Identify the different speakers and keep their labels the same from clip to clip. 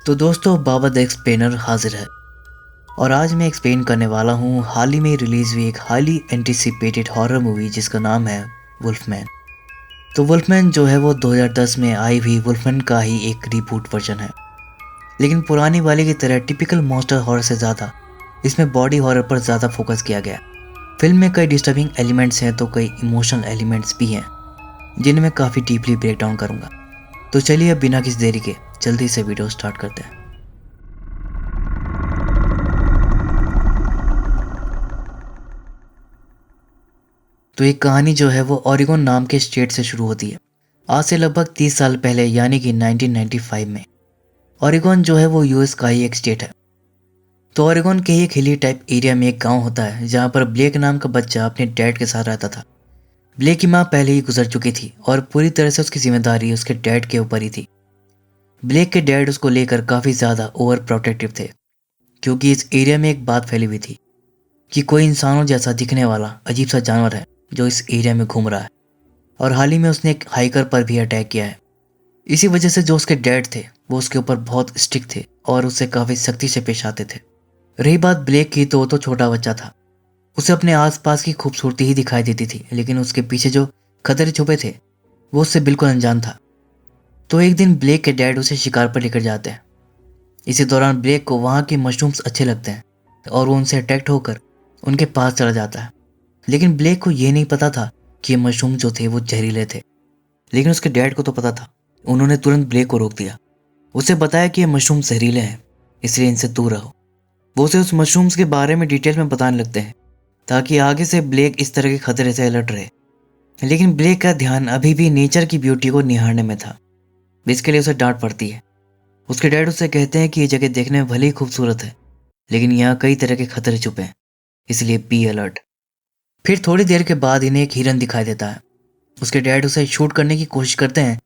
Speaker 1: तो दोस्तों बाबा the explainer हाजिर है और आज मैं एक्सप्लेन करने वाला हूँ हाल ही में रिलीज हुई एक हाईली एंटिसिपेटेड हॉरर मूवी जिसका नाम है वुल्फमैन। तो वुल्फमैन जो है वो 2010 में आई हुई वुल्फमैन का ही एक रिबूट वर्जन है, लेकिन पुरानी वाले की तरह टिपिकल मॉन्स्टर हॉरर से ज़्यादा इसमें बॉडी हॉरर पर ज़्यादा फोकस किया गया। फिल्म में कई डिस्टर्बिंग एलिमेंट्स हैं तो कई इमोशनल एलिमेंट्स भी हैं जिन्हें मैं काफ़ी डीपली ब्रेक डाउन करूँगा। तो चलिए अब बिना किसी देरी के जल्दी से वीडियो स्टार्ट करते हैं। तो ये कहानी जो है वो ओरेगोन नाम के स्टेट से शुरू होती है। आज से लगभग 30 साल पहले यानी कि 1995 में ओरेगोन जो है वो यूएस का ही एक स्टेट है। तो ओरेगोन के ही एक हिली टाइप एरिया में एक गांव होता है जहां पर ब्लेक नाम का बच्चा अपने डैड के साथ रहता था। ब्लेक की माँ पहले ही गुजर चुकी थी और पूरी तरह से उसकी जिम्मेदारी उसके डैड के ऊपर ही थी। ब्लेक के डैड उसको लेकर काफ़ी ज़्यादा ओवर प्रोटेक्टिव थे क्योंकि इस एरिया में एक बात फैली हुई थी कि कोई इंसानों जैसा दिखने वाला अजीब सा जानवर है जो इस एरिया में घूम रहा है और हाल ही में उसने एक हाइकर पर भी अटैक किया है। इसी वजह से जो उसके डैड थे वो उसके ऊपर बहुत स्ट्रिक्ट थे और उससे काफ़ी सख्ती से पेश आते थे। रही बात ब्लेक की तो वो तो छोटा बच्चा था, उसे अपने आसपास की खूबसूरती ही दिखाई देती थी, लेकिन उसके पीछे जो खतरे छुपे थे वो उससे बिल्कुल अनजान था। तो एक दिन ब्लेक के डैड उसे शिकार पर लेकर जाते हैं। इसी दौरान ब्लेक को वहाँ के मशरूम्स अच्छे लगते हैं और वो उनसे अट्रैक्ट होकर उनके पास चला जाता है। लेकिन ब्लेक को ये नहीं पता था कि ये मशरूम जो थे वो जहरीले थे, लेकिन उसके डैड को तो पता था। उन्होंने तुरंत ब्लेक को रोक दिया, उसे बताया कि ये मशरूम जहरीले हैं इसलिए इनसे दूर रहो। वो उसे उस मशरूम्स के बारे में डिटेल में बताने लगते हैं ताकि आगे से ब्लेक इस तरह के खतरे से अलर्ट रहे। लेकिन ब्लेक का ध्यान अभी भी नेचर की ब्यूटी को निहारने में था, जिसके लिए उसे डांट पड़ती है। उसके डैड उससे कहते हैं कि ये जगह देखने में भले ही खूबसूरत है लेकिन यहाँ कई तरह के खतरे छुपे हैं, इसलिए बी अलर्ट। फिर थोड़ी देर के बाद इन्हें एक हिरन दिखाई देता है। उसके डैड उसे शूट करने की कोशिश करते हैं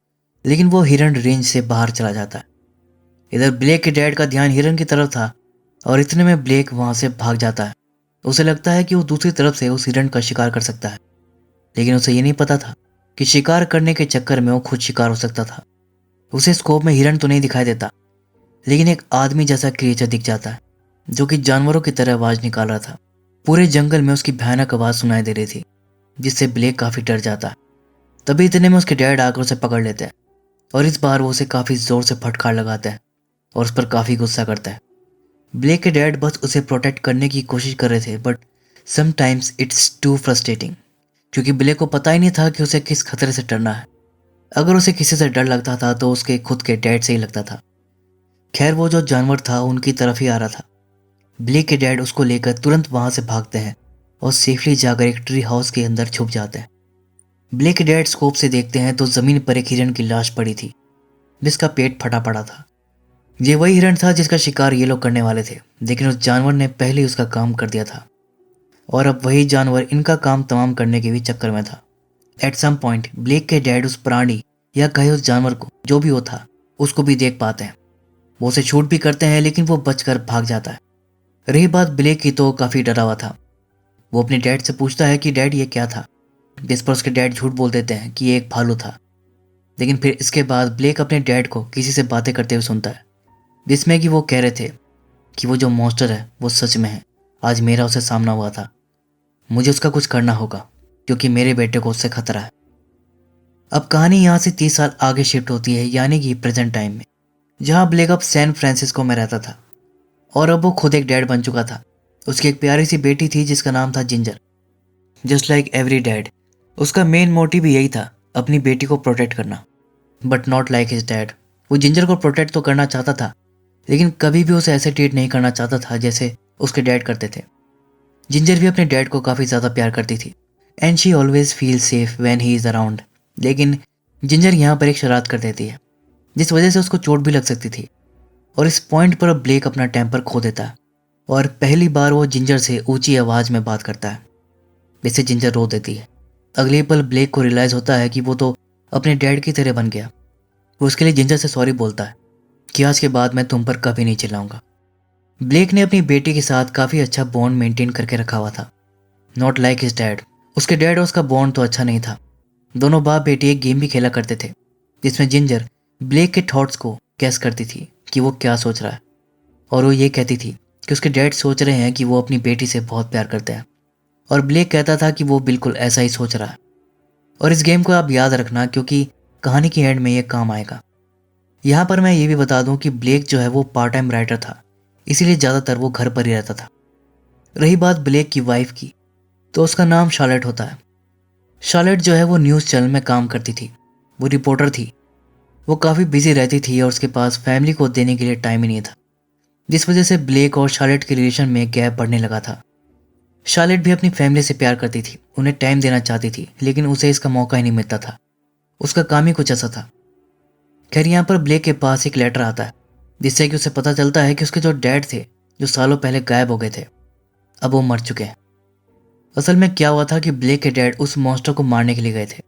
Speaker 1: लेकिन वो हिरन रेंज से बाहर चला जाता है। इधर ब्लेक के डैड का ध्यान हिरन की तरफ था और इतने में ब्लेक वहाँ से भाग जाता है। उसे लगता है कि वो दूसरी तरफ से उस हिरन का शिकार कर सकता है, लेकिन उसे ये नहीं पता था कि शिकार करने के चक्कर में वो खुद शिकार हो सकता था। उसे स्कोप में हिरन तो नहीं दिखाई देता लेकिन एक आदमी जैसा क्रिएचर दिख जाता है जो कि जानवरों की तरह आवाज़ निकाल रहा था। पूरे जंगल में उसकी भयानक आवाज़ सुनाई दे रही थी जिससे ब्लेक काफ़ी डर जाता है। तभी इतने में उसके डैड आकर उसे पकड़ लेते हैं और इस बार वो उसे काफ़ी ज़ोर से फटकार लगाते हैं और उस पर काफ़ी गुस्सा करता है। ब्लेक के डैड बस उसे प्रोटेक्ट करने की कोशिश कर रहे थे but sometimes it's too frustrating, क्योंकि ब्लेक को पता ही नहीं था कि उसे किस खतरे से डरना है। अगर उसे किसी से डर लगता था तो उसके खुद के डैड से ही लगता था। खैर वो जो जानवर था उनकी तरफ ही आ रहा था। ब्लेक के डैड उसको लेकर तुरंत वहां से भागते हैं और सेफली जाकर एक ट्री हाउस के अंदर छुप जाते हैं। ब्लेक के डैड स्कोप से देखते हैं तो जमीन पर एक हिरन की लाश पड़ी थी जिसका पेट फटा पड़ा था। ये वही हिरन था जिसका शिकार ये लोग करने वाले थे, लेकिन उस जानवर ने पहले ही उसका काम कर दिया था और अब वही जानवर इनका काम तमाम करने के भी चक्कर में था। एट सम पॉइंट ब्लेक के डैड उस प्राणी या कहे उस जानवर को जो भी वो था उसको भी देख पाते हैं। वो उसे शूट भी करते हैं लेकिन वो बचकर भाग जाता है। रही बात ब्लेक की तो काफ़ी डरा हुआ था। वो अपने डैड से पूछता है कि डैड ये क्या था, जिस पर उसके डैड झूठ बोल देते हैं कि ये एक भालू था। लेकिन फिर इसके बाद ब्लेक अपने डैड को किसी से बातें करते हुए सुनता है जिसमें कि वो कह रहे थे कि वो जो मॉन्स्टर है वो सच में है। आज मेरा उसे सामना हुआ था, मुझे उसका कुछ करना होगा क्योंकि मेरे बेटे को उससे खतरा है। अब कहानी यहाँ से 30 साल आगे शिफ्ट होती है यानी कि प्रेजेंट टाइम में, जहाँ ब्लेक अब सैन फ्रांसिस्को में रहता था और अब वो खुद एक डैड बन चुका था। उसकी एक प्यारी सी बेटी थी जिसका नाम था ginger. Just like every dad उसका मेन मोटिव यही था, अपनी बेटी को प्रोटेक्ट करना, but not like his dad. वो जिंजर को प्रोटेक्ट तो करना चाहता था लेकिन कभी भी उसे ऐसे ट्रीट नहीं करना चाहता था जैसे उसके डैड करते थे। जिंजर भी अपने डैड को काफ़ी ज़्यादा प्यार करती थी and she always feel safe when he is around. लेकिन जिंजर यहाँ पर एक शरारत कर देती है जिस वजह से उसको चोट भी लग सकती थी और इस पॉइंट पर ब्लेक अपना टेम्पर खो देता है और पहली बार वो जिंजर से ऊंची आवाज़ में बात करता है, जिससे जिंजर रो देती है। अगले पल ब्लेक को रियलाइज़ होता है कि वो तो अपने डैड की तरह बन गया। वो उसके लिए जिंजर से सॉरी बोलता है कि आज के बाद मैं तुम पर कभी नहीं चिल्लाऊंगा। ब्लेक ने अपनी बेटी के साथ काफ़ी अच्छा बॉन्ड मेंटेन करके रखा हुआ था, नॉट लाइक हिज डैड। उसके डैड और उसका बॉन्ड तो अच्छा नहीं था। दोनों बाप बेटी एक गेम भी खेला करते थे जिसमें जिंजर ब्लेक के थॉट्स को गैस करती थी कि वो क्या सोच रहा है, और वो ये कहती थी कि उसके डैड सोच रहे हैं कि वो अपनी बेटी से बहुत प्यार करते हैं, और ब्लेक कहता था कि वो बिल्कुल ऐसा ही सोच रहा है। और इस गेम को आप याद रखना क्योंकि कहानी के एंड में ये काम आएगा। यहाँ पर मैं ये भी बता दूं कि ब्लेक जो है वो पार्ट टाइम राइटर था, इसीलिए ज़्यादातर वो घर पर ही रहता था। रही बात ब्लेक की वाइफ की, तो उसका नाम शार्लेट होता है। शार्लेट जो है वो न्यूज़ चैनल में काम करती थी, वो रिपोर्टर थी। वो काफ़ी बिजी रहती थी और उसके पास फैमिली को देने के लिए टाइम ही नहीं था, जिस वजह से ब्लेक और शार्लेट के रिलेशन में गैप बढ़ने लगा था। शार्लेट भी अपनी फैमिली से प्यार करती थी, उन्हें टाइम देना चाहती थी, लेकिन उसे इसका मौका ही नहीं मिलता था। उसका काम ही कुछ ऐसा था। खैर यहाँ पर ब्लेक के पास एक लेटर आता है, जिससे कि उसे पता चलता है कि उसके जो डैड थे, जो सालों पहले गायब हो गए थे, अब वो मर चुके हैं। असल में क्या हुआ था कि ब्लेक के डैड उस मॉन्स्टर को मारने के लिए गए थे,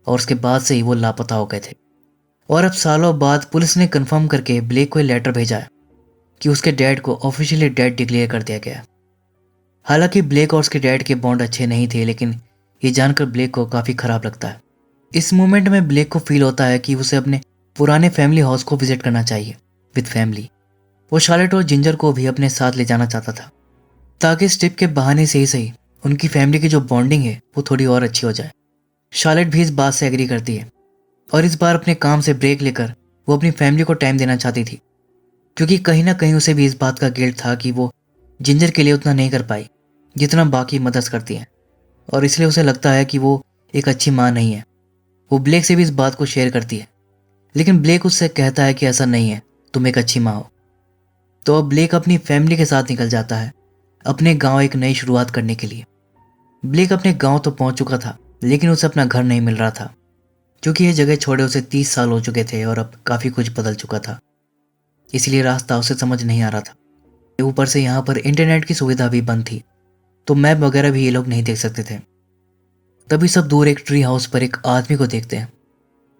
Speaker 1: और उसके बाद से ही वो लापता हो गए थे। और अब सालों बाद पुलिस ने कंफर्म करके ब्लेक को एक लेटर भेजा है कि उसके डैड को ऑफिशियली डेड डिक्लेयर कर दिया गया है। हालांकि ब्लेक और उसके डैड के बॉन्ड अच्छे नहीं थे, लेकिन ये जानकर ब्लेक को काफ़ी ख़राब लगता है। इस मोमेंट में ब्लेक को फील होता है कि उसे अपने पुराने फैमिली हाउस को विजिट करना चाहिए विद फैमिली। वो शार्लेट और जिंजर को भी अपने साथ ले जाना चाहता था, ताकि इस ट्रिप के बहाने से ही सही उनकी फैमिली की जो बॉन्डिंग है वो थोड़ी और अच्छी हो जाए। शार्लेट भी इस बात से एग्री करती है, और इस बार अपने काम से ब्रेक लेकर वो अपनी फैमिली को टाइम देना चाहती थी, क्योंकि कहीं ना कहीं उसे भी इस बात का गिल्ट था कि वो जिंजर के लिए उतना नहीं कर पाई जितना बाकी मदद करती हैं, और इसलिए उसे लगता है कि वो एक अच्छी माँ नहीं है। वो ब्लेक से भी इस बात को शेयर करती है, लेकिन ब्लेक उससे कहता है कि ऐसा नहीं है, तुम एक अच्छी माँ हो। तो अब ब्लेक अपनी फैमिली के साथ निकल जाता है अपने गांव एक नई शुरुआत करने के लिए। ब्लेक अपने गांव तो पहुंच चुका था, लेकिन उसे अपना घर नहीं मिल रहा था, क्योंकि ये जगह छोड़े उसे 30 साल हो चुके थे और अब काफ़ी कुछ बदल चुका था, इसलिए रास्ता उसे समझ नहीं आ रहा था। ऊपर से यहाँ पर इंटरनेट की सुविधा भी बंद थी, तो मैप वगैरह भी ये लोग नहीं देख सकते थे। तभी सब दूर एक ट्री हाउस पर एक आदमी को देखते हैं।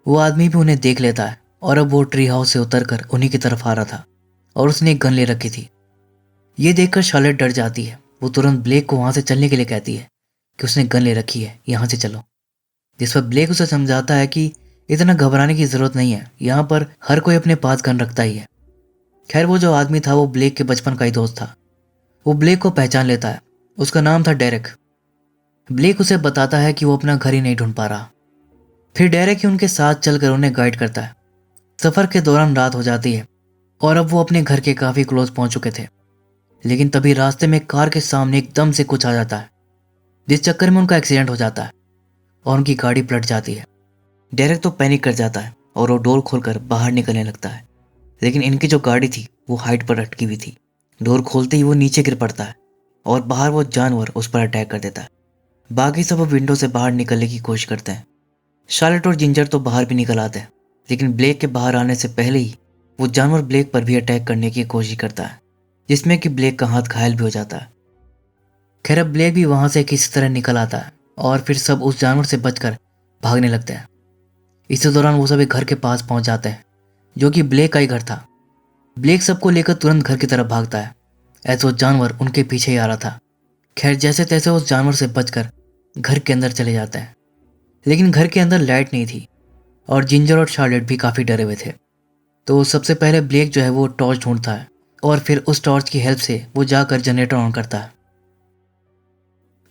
Speaker 1: वो आदमी भी उन्हें देख लेता है, और अब वो ट्री हाउस से उतरकर उन्हीं की तरफ आ रहा था, और उसने एक गन ले रखी थी। ये देखकर शार्लेट डर जाती है। वो तुरंत ब्लेक को वहां से चलने के लिए कहती है कि उसने गन ले रखी है, यहाँ से चलो। जिस पर ब्लेक उसे समझाता है कि इतना घबराने की जरूरत नहीं है, यहाँ पर हर कोई अपने पास गन रखता ही है। खैर वो जो आदमी था वो ब्लेक के बचपन का ही दोस्त था। वो ब्लेक को पहचान लेता है, उसका नाम था डेरेक। ब्लेक उसे बताता है कि वो अपना घर ही नहीं ढूंढ पा रहा। फिर डेरेक ही उनके साथ चलकर उन्हें गाइड करता है। सफर के दौरान रात हो जाती है, और अब वो अपने घर के काफी क्लोज पहुंच चुके थे, लेकिन तभी रास्ते में कार के सामने एकदम से कुछ आ जाता है, जिस चक्कर में उनका एक्सीडेंट हो जाता है और उनकी गाड़ी पलट जाती है। डेरेक तो पैनिक कर जाता है और वो डोर खोलकर बाहर निकलने लगता है, लेकिन इनकी जो गाड़ी थी वो हाइट पर अटकी हुई थी। डोर खोलते ही वो नीचे गिर पड़ता है और बाहर वो जानवर उस पर अटैक कर देता है। बाकी सब विंडो से बाहर निकलने की कोशिश करते हैं। शार्लेट और जिंजर तो बाहर भी निकल आते हैं, लेकिन ब्लेक के बाहर आने से पहले ही वो जानवर ब्लेक पर भी अटैक करने की कोशिश करता है, जिसमें कि ब्लेक का हाथ घायल भी हो जाता है। खैर अब ब्लेक भी वहां से किसी तरह निकल आता है, और फिर सब उस जानवर से बचकर भागने लगते हैं। इसी दौरान वो सब एक घर के पास पहुंच जाते हैं, जो कि ब्लेक का ही घर था। ब्लेक सबको लेकर तुरंत घर की तरफ भागता है, ऐसे वो जानवर उनके पीछे ही आ रहा था। खैर जैसे तैसे उस जानवर से बचकर घर के अंदर चले जाते हैं, लेकिन घर के अंदर लाइट नहीं थी, और जिंजर और शार्लेट भी काफ़ी डरे हुए थे। तो सबसे पहले ब्लेक जो है वो टॉर्च ढूंढता है, और फिर उस टॉर्च की हेल्प से वो जाकर जनरेटर ऑन करता है।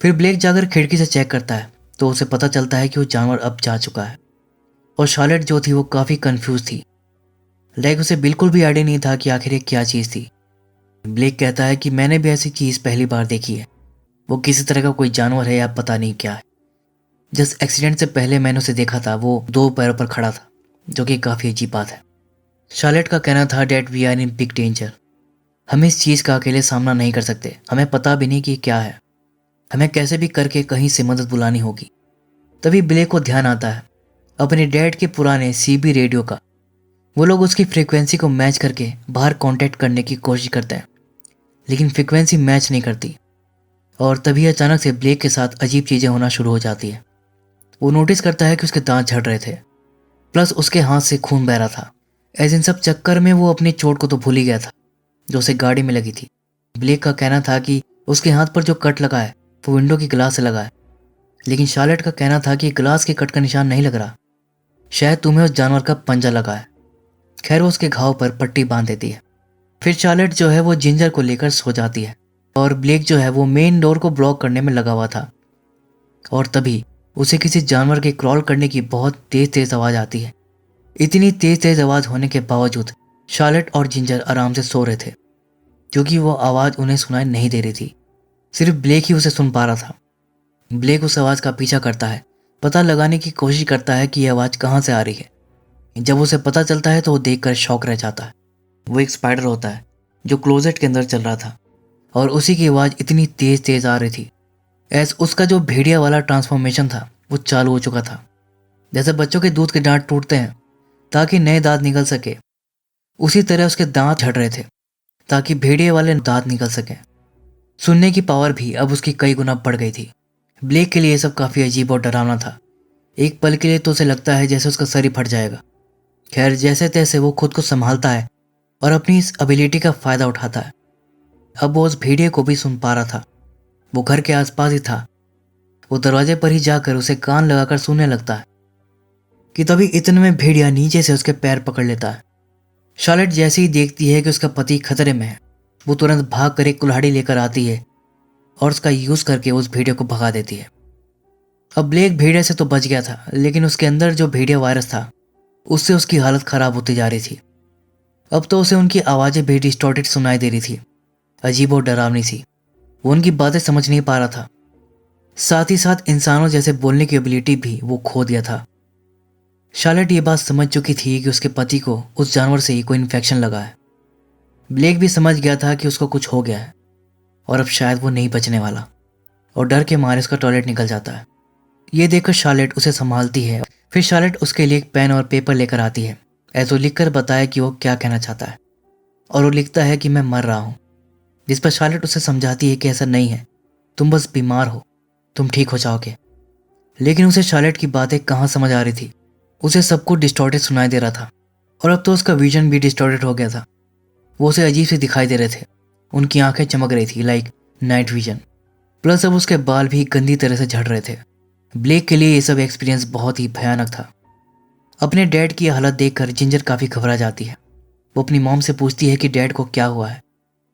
Speaker 1: फिर ब्लेक जाकर खिड़की से चेक करता है, तो उसे पता चलता है कि वो जानवर अब जा चुका है। और शार्लेट जो थी वो काफ़ी कंफ्यूज थी, लाइक उसे बिल्कुल भी आइडिया नहीं था कि आखिर ये क्या चीज़ थी। ब्लेक कहता है कि मैंने भी ऐसी चीज़ पहली बार देखी है, वो किसी तरह का कोई जानवर है या पता नहीं क्या है। जस्ट एक्सीडेंट से पहले मैंने उसे देखा था, वो 2 पैरों पर खड़ा था, जो कि काफ़ी अजीब बात है। शार्लेट का कहना था that we are in big danger, हम इस चीज़ का अकेले सामना नहीं कर सकते, हमें पता भी नहीं कि क्या है, हमें कैसे भी करके कहीं से मदद बुलानी होगी। तभी ब्लेक को ध्यान आता है अपने डैड के पुराने CB रेडियो का। वो लोग उसकी फ्रीक्वेंसी को मैच करके बाहर कांटेक्ट करने की कोशिश करते हैं, लेकिन फ्रीक्वेंसी मैच नहीं करती। और तभी अचानक से ब्लेक के साथ अजीब चीज़ें होना शुरू हो जाती है। वो नोटिस करता है कि उसके दांत झड़ रहे थे, प्लस उसके हाथ से खून बह रहा था। ऐसे इन सब चक्कर में वो अपनी चोट को तो भूल ही गया था जो उसे गाड़ी में लगी थी। ब्लेक का कहना था कि उसके हाथ पर जो कट लगा है वो विंडो की ग्लास से लगा है, लेकिन शार्लेट का कहना था कि ग्लास के कट का निशान नहीं लग रहा, शायद तुम्हें उस जानवर का पंजा लगा है। खैर वो उसके घाव पर पट्टी बांध देती है। फिर शार्लेट जो है वो जिंजर को लेकर सो जाती है और ब्लेक जो है वो मेन डोर को ब्लॉक करने में लगा हुआ था। और तभी उसे किसी जानवर के क्रॉल करने की बहुत तेज तेज आवाज आती है। इतनी तेज तेज आवाज होने के बावजूद शार्लेट और जिंजर आराम से सो रहे थे, क्योंकि वो आवाज उन्हें सुनाई नहीं दे रही थी। सिर्फ ब्लेक ही उसे सुन पा रहा था। ब्लेक उस आवाज का पीछा करता है, पता लगाने की कोशिश करता है कि यह आवाज कहाँ से आ रही है। जब उसे पता चलता है तो वो देखकर शॉक रह जाता है। वो एक स्पाइडर होता है जो क्लोजेट के अंदर चल रहा था और उसी की आवाज इतनी तेज तेज आ रही थी ऐसा उसका जो भेड़िया वाला ट्रांसफॉर्मेशन था वो चालू हो चुका था। जैसे बच्चों के दूध के दांत टूटते हैं ताकि नए दांत निकल सके, उसी तरह उसके दांत झड़ रहे थे ताकि भेड़िए वाले दांत निकल सके। सुनने की पावर भी अब उसकी कई गुना बढ़ गई थी। ब्लेक के लिए सब काफ़ी अजीब और डरावना था। एक पल के लिए तो उसे लगता है जैसे उसका सर ही फट जाएगा। खैर जैसे तैसे वो खुद को संभालता है और अपनी इस एबिलिटी का फ़ायदा उठाता है। अब वो उस भेड़िए को भी सुन पा रहा था। वो घर के आसपास ही था। वो दरवाजे पर ही जाकर उसे कान लगाकर सुनने लगता है कि तभी इतने में भेड़िया नीचे से उसके पैर पकड़ लेता है। शार्लेट जैसे ही देखती है कि उसका पति खतरे में है, वो तुरंत भाग कर एक कुल्हाड़ी लेकर आती है और उसका यूज करके उस भेड़िया को भगा देती है। अब ब्लेक भेड़िया से तो बच गया था, लेकिन उसके अंदर जो भेड़िया वायरस था उससे उसकी हालत खराब होती जा रही थी। अब तो उसे उनकी आवाज़ें भी डिस्टॉर्टेड सुनाई दे रही थी, अजीब और डरावनी सी। वो उनकी बातें समझ नहीं पा रहा था। साथ ही साथ इंसानों जैसे बोलने की एबिलिटी भी वो खो दिया था। शार्लेट ये बात समझ चुकी थी कि उसके पति को उस जानवर से ही कोई इन्फेक्शन लगा है। ब्लेक भी समझ गया था कि उसको कुछ हो गया है और अब शायद वो नहीं बचने वाला, और डर के मारे उसका टॉयलेट निकल जाता है। ये देखकर शार्लेट उसे संभालती है। फिर शार्लेट उसके लिए एक पेन और पेपर लेकर आती है, ऐसा लिखकर बताया कि वो क्या कहना चाहता है। और वो लिखता है कि मैं मर रहा हूँ, जिस पर शार्लेट उसे समझाती है कि ऐसा नहीं है, तुम बस बीमार हो, तुम ठीक हो जाओगे। लेकिन उसे शार्लेट की बातें कहाँ समझ आ रही थी। उसे सब कुछ डिस्टॉर्टेड सुनाई दे रहा था और अब तो उसका विजन भी डिस्टॉर्टेड हो गया था। वो उसे अजीब से दिखाई दे रहे थे। उनकी आंखें चमक रही थी लाइक नाइट विजन। प्लस अब उसके बाल भी गंदी तरह से झड़ रहे थे। ब्लेक के लिए ये सब एक्सपीरियंस बहुत ही भयानक था। अपने डैड की हालत देखकर जिंजर काफ़ी घबरा जाती है। वो अपनी मॉम से पूछती है कि डैड को क्या हुआ है,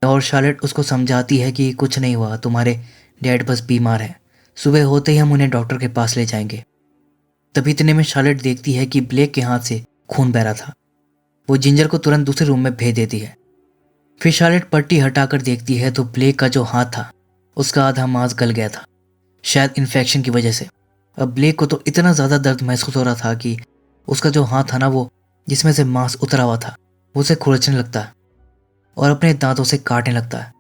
Speaker 1: और शार्लेट उसको समझाती है कि कुछ नहीं हुआ, तुम्हारे डैड बस बीमार है, सुबह होते ही हम उन्हें डॉक्टर के पास ले जाएंगे। तभी इतने में शार्लेट देखती है कि ब्लेक के हाथ से खून बह रहा था। वो जिंजर को तुरंत दूसरे रूम में भेज देती है। फिर शार्लेट पट्टी हटाकर देखती है तो ब्लेक का जो हाथ था उसका आधा मांस गल गया था, शायद इन्फेक्शन की वजह से। अब ब्लेक को तो इतना ज़्यादा दर्द महसूस हो रहा था कि उसका जो हाथ था ना, वो जिसमें से मांस उतरा हुआ था, वो उसे खुरचने लगता है और अपने दांतों से काटने लगता है।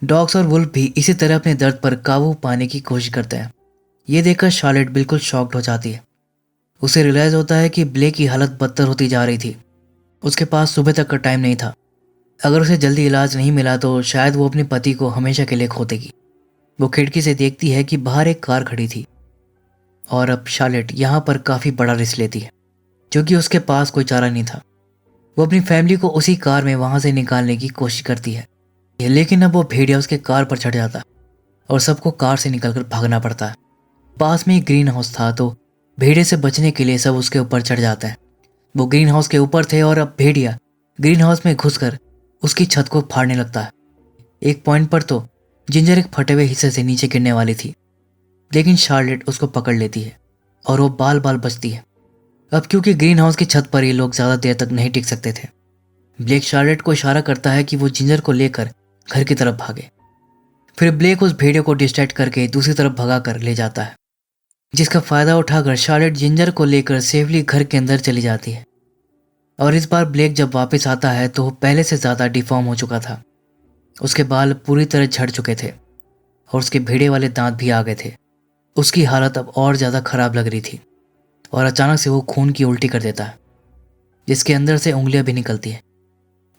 Speaker 1: डॉग्स और वुल्फ भी इसी तरह अपने दर्द पर काबू पाने की कोशिश करते हैं। ये देखकर शार्लेट बिल्कुल शॉक्ड हो जाती है। उसे रियलाइज़ होता है कि ब्लेक की हालत बदतर होती जा रही थी। उसके पास सुबह तक का टाइम नहीं था। अगर उसे जल्दी इलाज नहीं मिला तो शायद वो अपने पति को हमेशा के लिए खो देगी। वो खिड़की से देखती है कि बाहर एक कार खड़ी थी और अब शार्लेट यहाँ पर काफ़ी बड़ा रिस्क लेती है, क्योंकि उसके पास कोई चारा नहीं था। वो अपनी फैमिली को उसी कार में वहाँ से निकालने की कोशिश करती है, लेकिन अब वो भेड़िया उसके कार पर चढ़ जाता है और सबको कार से निकलकर भागना पड़ता है। पास में एक ग्रीन हाउस था तो भेड़िए से बचने के लिए सब उसके ऊपर चढ़ जाते हैं। वो ग्रीन हाउस के ऊपर थे और अब भेड़िया ग्रीन हाउस में घुसकर उसकी छत को फाड़ने लगता है। एक पॉइंट पर तो जिंजर एक फटे हुए हिस्से से नीचे गिरने वाली थी, लेकिन शार्लेट उसको पकड़ लेती है और वो बाल बाल बचती है। अब क्योंकि ग्रीन हाउस की छत पर ये लोग ज़्यादा देर तक नहीं टिक सकते थे, ब्लेक शार्लेट को इशारा करता है कि वो जिंजर को लेकर घर की तरफ भागे। फिर ब्लेक उस भेड़िए को डिस्ट्रैक्ट करके दूसरी तरफ भगा कर ले जाता है, जिसका फ़ायदा उठाकर शार्लेट जिंजर को लेकर सेफली घर के अंदर चली जाती है। और इस बार ब्लेक जब वापस आता है तो वो पहले से ज़्यादा डिफॉर्म हो चुका था। उसके बाल पूरी तरह झड़ चुके थे और उसके भेड़िए वाले दांत भी आ गए थे। उसकी हालत अब और ज़्यादा ख़राब लग रही थी और अचानक से वो खून की उल्टी कर देता है, जिसके अंदर से उंगलियां भी निकलती है।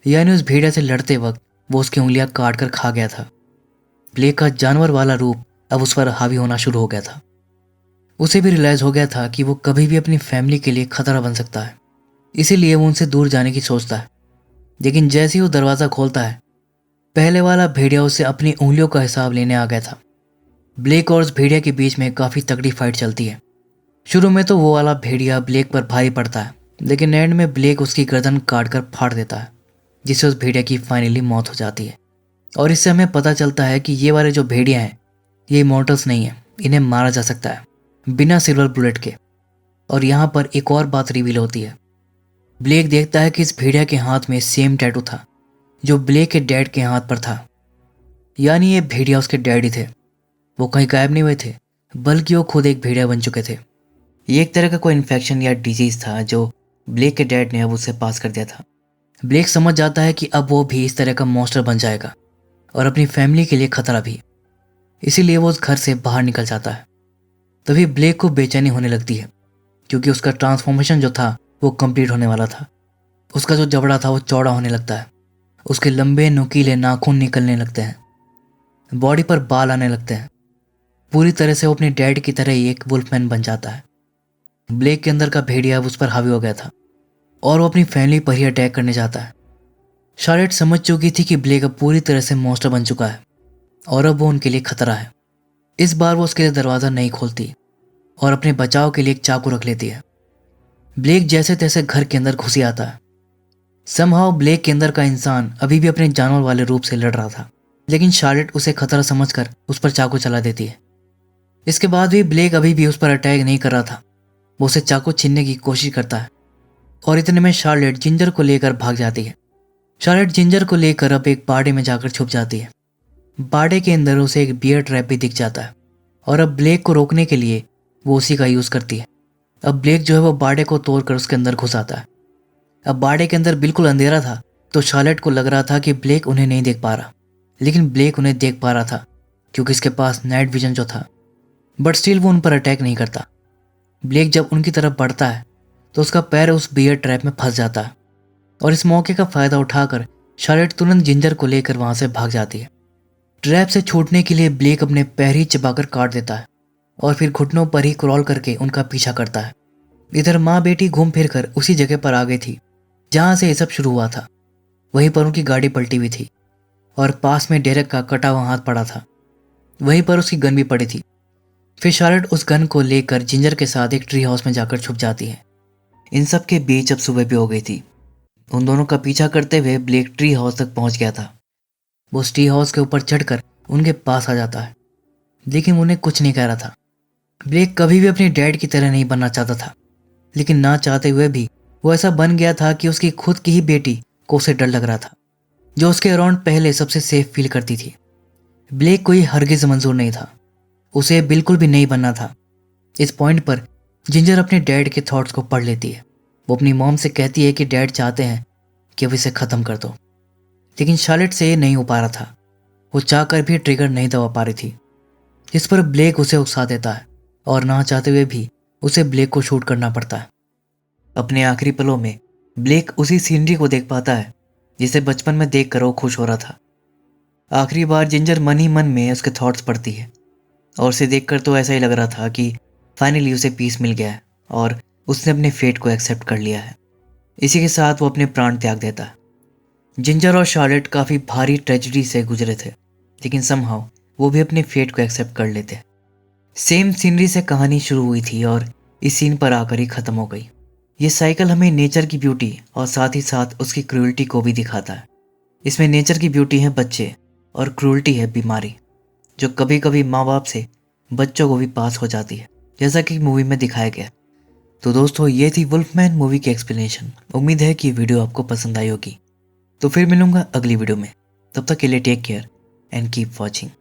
Speaker 1: यानी उस भेड़िया से लड़ते वक्त वो उसकी उंगलियां काट कर खा गया था। ब्लेक का जानवर वाला रूप अब उस पर हावी होना शुरू हो गया था। उसे भी रियलाइज़ हो गया था कि वो कभी भी अपनी फैमिली के लिए खतरा बन सकता है, इसीलिए वो उनसे दूर जाने की सोचता है। लेकिन जैसे ही वो दरवाज़ा खोलता है, पहले वाला भेड़िया उससे अपनी उंगलियों का हिसाब लेने आ गया था। ब्लेक और उस भेड़िया के बीच में काफ़ी तगड़ी फाइट चलती है। शुरू में तो वो वाला भेड़िया ब्लेक पर भारी पड़ता है लेकिन एंड में ब्लेक उसकी गर्दन काट कर फाड़ देता है, जिससे उस भेड़िया की फाइनली मौत हो जाती है। और इससे हमें पता चलता है कि ये वाले जो भेड़िया हैं ये इमॉर्टल्स नहीं है, इन्हें मारा जा सकता है बिना सिल्वर बुलेट के। और यहाँ पर एक और बात रिवील होती है। ब्लेक देखता है कि इस भेड़िया के हाथ में सेम टैटू था जो ब्लेक के डैड के हाथ पर था, यानी ये भेड़िया उसके डैडी थे। वो कहीं गायब नहीं हुए थे, बल्कि वो खुद एक भेड़िया बन चुके थे। ये एक तरह का कोई इन्फेक्शन या डिजीज था जो ब्लेक के डैड ने अब उससे पास कर दिया था। ब्लेक समझ जाता है कि अब वो भी इस तरह का मॉन्स्टर बन जाएगा और अपनी फैमिली के लिए खतरा भी। इसीलिए वो उस घर से बाहर निकल जाता है। तभी ब्लेक को बेचैनी होने लगती है, क्योंकि उसका ट्रांसफॉर्मेशन जो था वो कंप्लीट होने वाला था। उसका जो जबड़ा था वो चौड़ा होने लगता है, उसके लंबे नुकीले नाखून निकलने लगते हैं, बॉडी पर बाल आने लगते हैं। पूरी तरह से वो अपने डैड की तरह ही एक वुल्फमैन बन जाता है। ब्लेक के अंदर का भेड़िया अब उस पर हावी हो गया था और वो अपनी फैमिली पर ही अटैक करने जाता है। शार्लेट समझ चुकी थी कि ब्लेक अब पूरी तरह से मॉन्स्टर बन चुका है और अब वो उनके लिए खतरा है। इस बार वो उसके लिए दरवाज़ा नहीं खोलती और अपने बचाव के लिए एक चाकू रख लेती है। ब्लेक जैसे तैसे घर के अंदर घुसी आता है। समहाउ ब्लेक के अंदर का इंसान अभी भी अपने जानवर वाले रूप से लड़ रहा था, लेकिन शार्लेट उसे खतरा समझकर उस पर चाकू चला देती है। इसके बाद भी ब्लेक अभी भी उस पर अटैक नहीं कर रहा था। वो उसे चाकू छीनने की कोशिश करता है और इतने में शार्लेट जिंजर को लेकर भाग जाती है। शार्लेट जिंजर को लेकर अब एक बाड़े में जाकर छुप जाती है। बाड़े के अंदर उसे एक बियर ट्रैप भी दिख जाता है और अब ब्लेक को रोकने के लिए वो उसी का यूज़ करती है। अब ब्लेक जो है वो बाड़े को तोड़कर उसके अंदर घुस आता है। अब बाड़े के अंदर बिल्कुल अंधेरा था, तो शार्लेट को लग रहा था कि ब्लेक उन्हें नहीं देख पा रहा, लेकिन ब्लेक उन्हें देख पा रहा था क्योंकि इसके पास नाइट विजन जो था। बट स्टिल वो उन पर अटैक नहीं करता। ब्लेक जब उनकी तरफ बढ़ता है तो उसका पैर उस बियर ट्रैप में फंस जाता है और इस मौके का फ़ायदा उठाकर शार्लेट तुरंत जिंजर को लेकर वहाँ से भाग जाती है। ट्रैप से छूटने के लिए ब्लेक अपने पैर ही चबाकर काट देता है और फिर घुटनों पर ही क्रॉल करके उनका पीछा करता है। इधर माँ बेटी घूम फिर कर उसी जगह पर आ गई थी जहाँ से ये सब शुरू हुआ था। वहीं पर उनकी गाड़ी पलटी हुई थी और पास में डेरेक का कटा हुआ हाथ पड़ा था। वहीं पर उसकी गन भी पड़ी थी। फिर शार्लेट उस गन को लेकर जिंजर के साथ एक ट्री हाउस में जाकर छुप जाती है। इन सब के बीच अब सुबह भी हो गई थी। उन दोनों का पीछा करते हुए ब्लेक ट्री हाउस तक पहुंच गया था। वो उस ट्री हाउस के ऊपर चढ़कर उनके पास आ जाता है, लेकिन उन्हें कुछ नहीं कह रहा था। ब्लेक कभी भी अपने डैड की तरह नहीं बनना चाहता था, लेकिन ना चाहते हुए भी वो ऐसा बन गया था कि उसकी खुद की ही बेटी को उसे डर लग रहा था, जो उसके अराउंड पहले सबसे सेफ फील करती थी। ब्लेक को ये हरगिज मंजूर नहीं था, उसे बिल्कुल भी नहीं बनना था। इस पॉइंट पर जिंजर अपने डैड के थॉट्स को पढ़ लेती है। वो अपनी मॉम से कहती है कि डैड चाहते हैं कि अब इसे ख़त्म कर दो, लेकिन शार्लेट से ये नहीं हो पा रहा था। वो चाहकर भी ट्रिगर नहीं दबा पा रही थी, जिस पर ब्लेक उसे उकसा देता है और ना चाहते हुए भी उसे ब्लेक को शूट करना पड़ता है। अपने आखिरी पलों में ब्लेक उसी सीनरी को देख पाता है जिसे बचपन में देखकर वो खुश हो रहा था। आखिरी बार जिंजर मन ही मन में उसके थॉट्स पढ़ती है और उसे देखकर तो ऐसा ही लग रहा था कि फाइनली उसे पीस मिल गया है और उसने अपने फेट को एक्सेप्ट कर लिया है। इसी के साथ वो अपने प्राण त्याग देता है। जिंजर और शार्लेट काफ़ी भारी ट्रेजेडी से गुजरे थे, लेकिन समहाउ वो भी अपने फेट को एक्सेप्ट कर लेते। सेम सीनरी से कहानी शुरू हुई थी और इस सीन पर आकर ही ख़त्म हो गई। ये साइकिल हमें नेचर की ब्यूटी और साथ ही साथ उसकी क्रूअल्टी को भी दिखाता है। इसमें नेचर की ब्यूटी है बच्चे और क्रूअल्टी है बीमारी, जो कभी कभी माँ बाप से बच्चों को भी पास हो जाती है, जैसा कि मूवी में दिखाया गया। तो दोस्तों, ये थी वुल्फमैन मूवी की एक्सप्लेनेशन। उम्मीद है कि वीडियो आपको पसंद आई होगी। तो फिर मिलूंगा अगली वीडियो में। तब तक के लिए take care and keep watching.